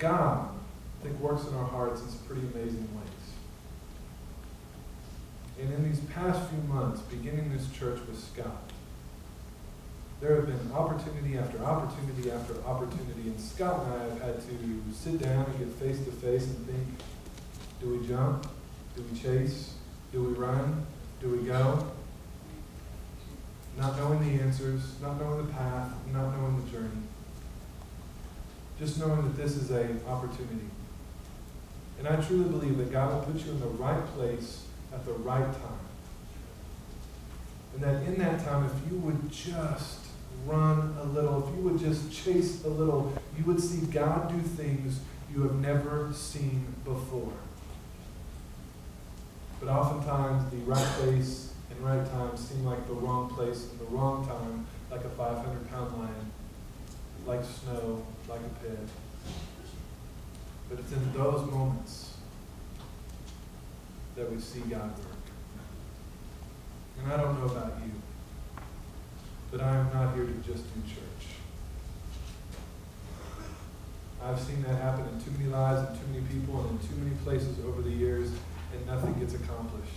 God, I think, works in our hearts in some pretty amazing ways. And in these past few months, beginning this church with Scott, there have been opportunity after opportunity after opportunity, and Scott and I have had to sit down and get face to face and think, do we jump? Do we chase? Do we run? Do we go? Not knowing the answers, not knowing the path, not knowing the journey. Just knowing that this is an opportunity. And I truly believe that God will put you in the right place at the right time. And that in that time, if you would just run a little, if you would just chase a little, you would see God do things you have never seen before. But oftentimes, the right place and right time seem like the wrong place and the wrong time, like a 500-pound lion, like snow, like a pit. But it's in those moments that we see God work. And I don't know about you, but I am not here to just do church. I've seen that happen in too many lives and too many people and in too many places over the years, and nothing gets accomplished.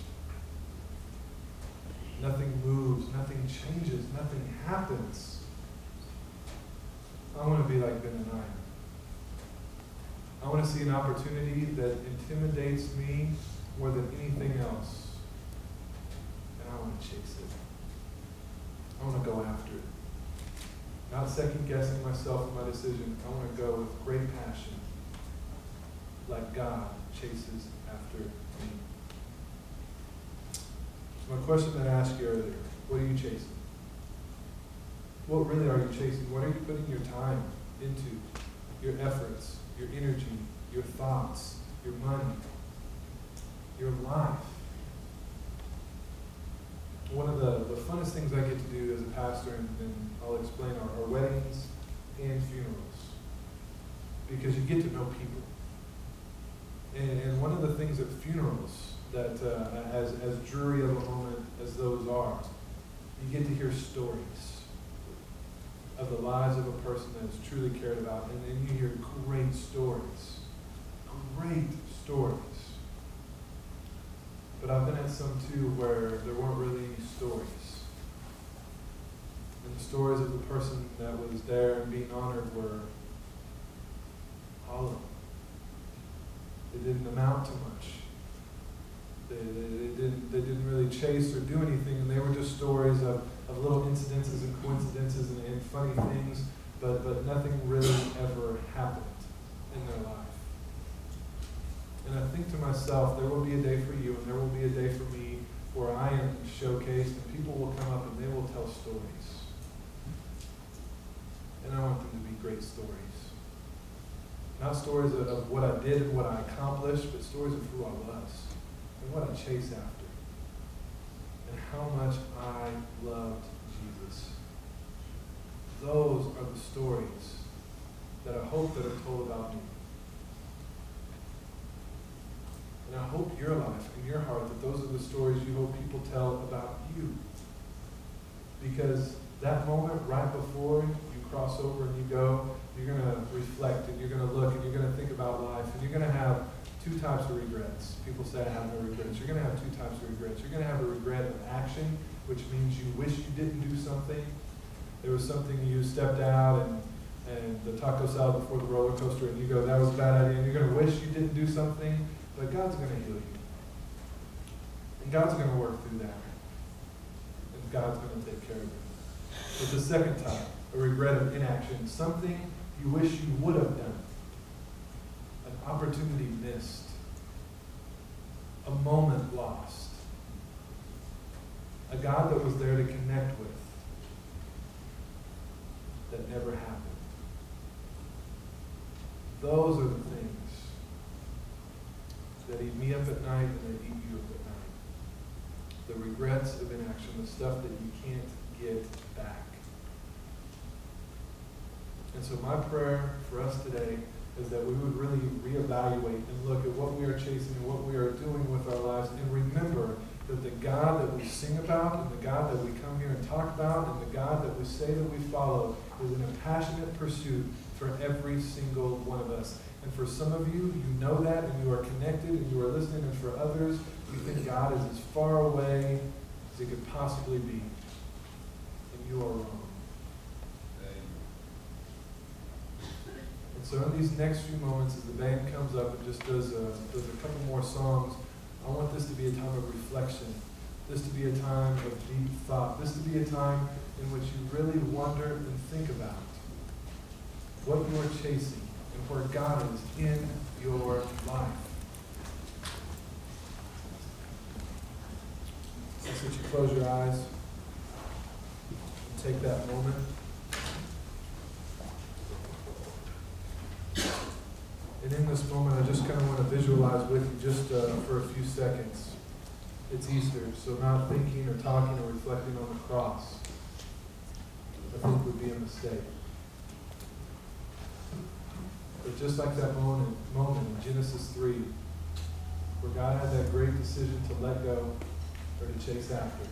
Nothing moves, nothing changes, nothing happens. I want to be like Benaniah. I want to see an opportunity that intimidates me more than anything else. And I want to chase it. I want to go after it. Not second guessing myself in my decision. I want to go with great passion, like God chases after me. So my question that I asked you earlier, what are you chasing? What really are you chasing? What are you putting your time into? Your efforts, your energy, your thoughts, your money, your life. One of the funnest things I get to do as a pastor, and I'll explain, are weddings and funerals. Because you get to know people. And one of the things at funerals that, as dreary of a moment as those are, you get to hear stories of the lives of a person that is truly cared about. And then you hear great stories. Great stories. But I've been at some too where there weren't really any stories. And the stories of the person that was there and being honored were hollow. They didn't amount to much. They didn't really chase or do anything, and they were just stories of little incidences and coincidences and funny things, but nothing really ever happened in their life. And I think to myself, there will be a day for you and there will be a day for me where I am showcased and people will come up and they will tell stories. And I want them to be great stories. Not stories of what I did and what I accomplished, but stories of who I was and what I chased after. And how much I loved Jesus. Those are the stories that I hope that are told about me. And I hope your life and your heart that those are the stories you hope people tell about you. Because that moment right before you cross over and you go, you're going to reflect and you're going to look and you're going to think about life and you're going to have two types of regrets. People say I have no regrets. You're going to have two types of regrets. You're going to have a regret of action, which means you wish you didn't do something. There was something you stepped out and the taco salad before the roller coaster and you go, that was a bad idea, and you're going to wish you didn't do something. But God's going to heal you. And God's going to work through that. And God's going to take care of it. But the second type, a regret of inaction, something you wish you would have done. An opportunity missed. A moment lost. A God that was there to connect with that never happened. Those are the things that eat me up at night and that eat you up at night. The regrets of inaction, the stuff that you can't get back. And so my prayer for us today is that we would really reevaluate and look at what we are chasing and what we are doing with our lives and remember that the God that we sing about and the God that we come here and talk about and the God that we say that we follow is in a passionate pursuit for every single one of us. And for some of you, you know that, and you are connected, and you are listening, and for others, you think God is as far away as it could possibly be. And you are wrong. And so in these next few moments, as the band comes up and just does a couple more songs, I want this to be a time of reflection. This to be a time of deep thought. This to be a time in which you really wonder and think about what you are chasing and where God is in your life. I ask that you close your eyes and take that moment. And in this moment, I just kind of want to visualize with you just for a few seconds. It's Easter, so not thinking or talking or reflecting on the cross, I think would be a mistake. But just like that moment in Genesis 3, where God had that great decision to let go or to chase after,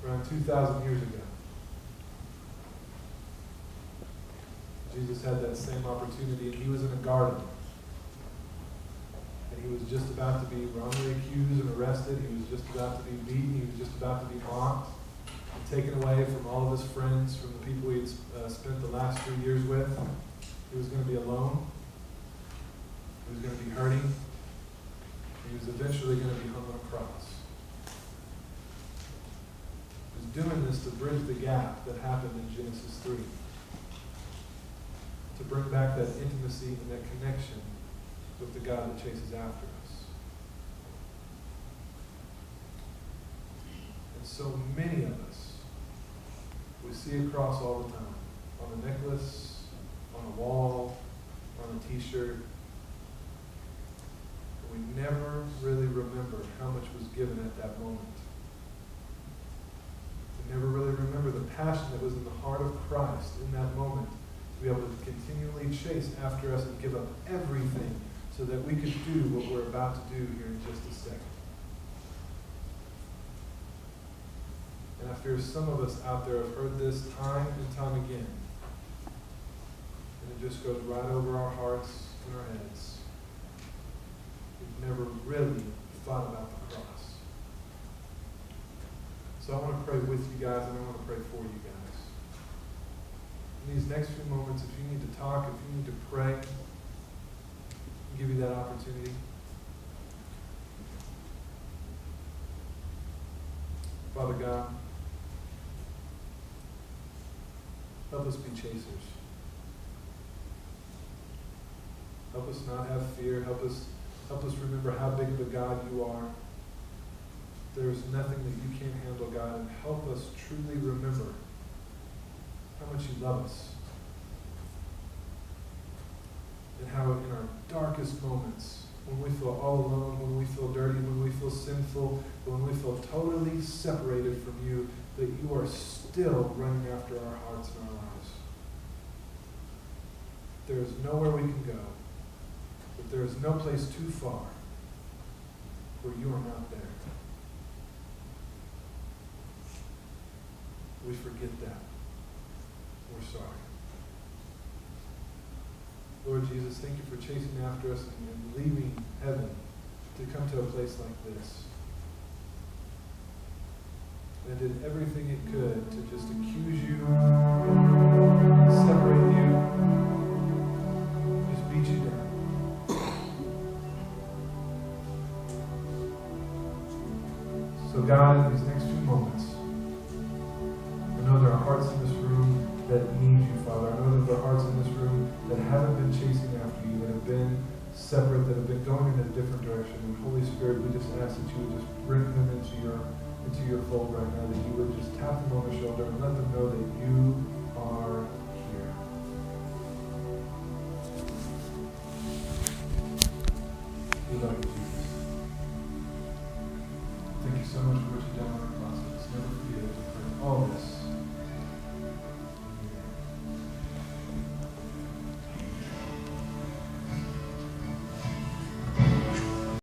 around 2,000 years ago, Jesus had that same opportunity, and he was in a garden. And he was just about to be wrongly accused and arrested. He was just about to be beaten. He was just about to be mocked and taken away from all of his friends, from the people he had spent the last 3 years with. He was going to be alone. He was going to be hurting. He was eventually going to be hung on a cross. He was doing this to bridge the gap that happened in Genesis 3. To bring back that intimacy and that connection with the God that chases after us. And so many of us, we see a cross all the time, on a necklace, on a wall, on a t-shirt. But we never really remember how much was given at that moment. We never really remember the passion that was in the heart of Christ in that moment, to be able to continually chase after us and give up everything so that we could do what we're about to do here in just a second. And I fear some of us out there have heard this time and time again. And it just goes right over our hearts and our heads. We've never really thought about the cross. So I want to pray with you guys, and I want to pray for you guys. In these next few moments, if you need to talk, if you need to pray, I'll give you that opportunity. Father God, help us be chasers. Help us not have fear. Help us remember how big of a God you are. There is nothing that you can't handle, God, and help us truly remember how much you love us. And how in our darkest moments, when we feel all alone, when we feel dirty, when we feel sinful, when we feel totally separated from you, that you are still running after our hearts and our lives. There is nowhere we can go, but there is no place too far where you are not there. We forget that. We're sorry. Lord Jesus, thank you for chasing after us and leaving heaven to come to a place like this. And it did everything it could to just accuse you, separate you, just beat you down. So God, in these next few moments, I know there are hearts in this room that need you, Father. I know that there are hearts in this room that haven't been chasing after you, that have been separate, that have been going in a different direction. And Holy Spirit, we just ask that you would just bring them into your fold right now, that you would just tap them on the shoulder and let them know that you are here. We love you, Jesus. Thank you so much for what you've done on our cross. Let's never forget it. We pray all this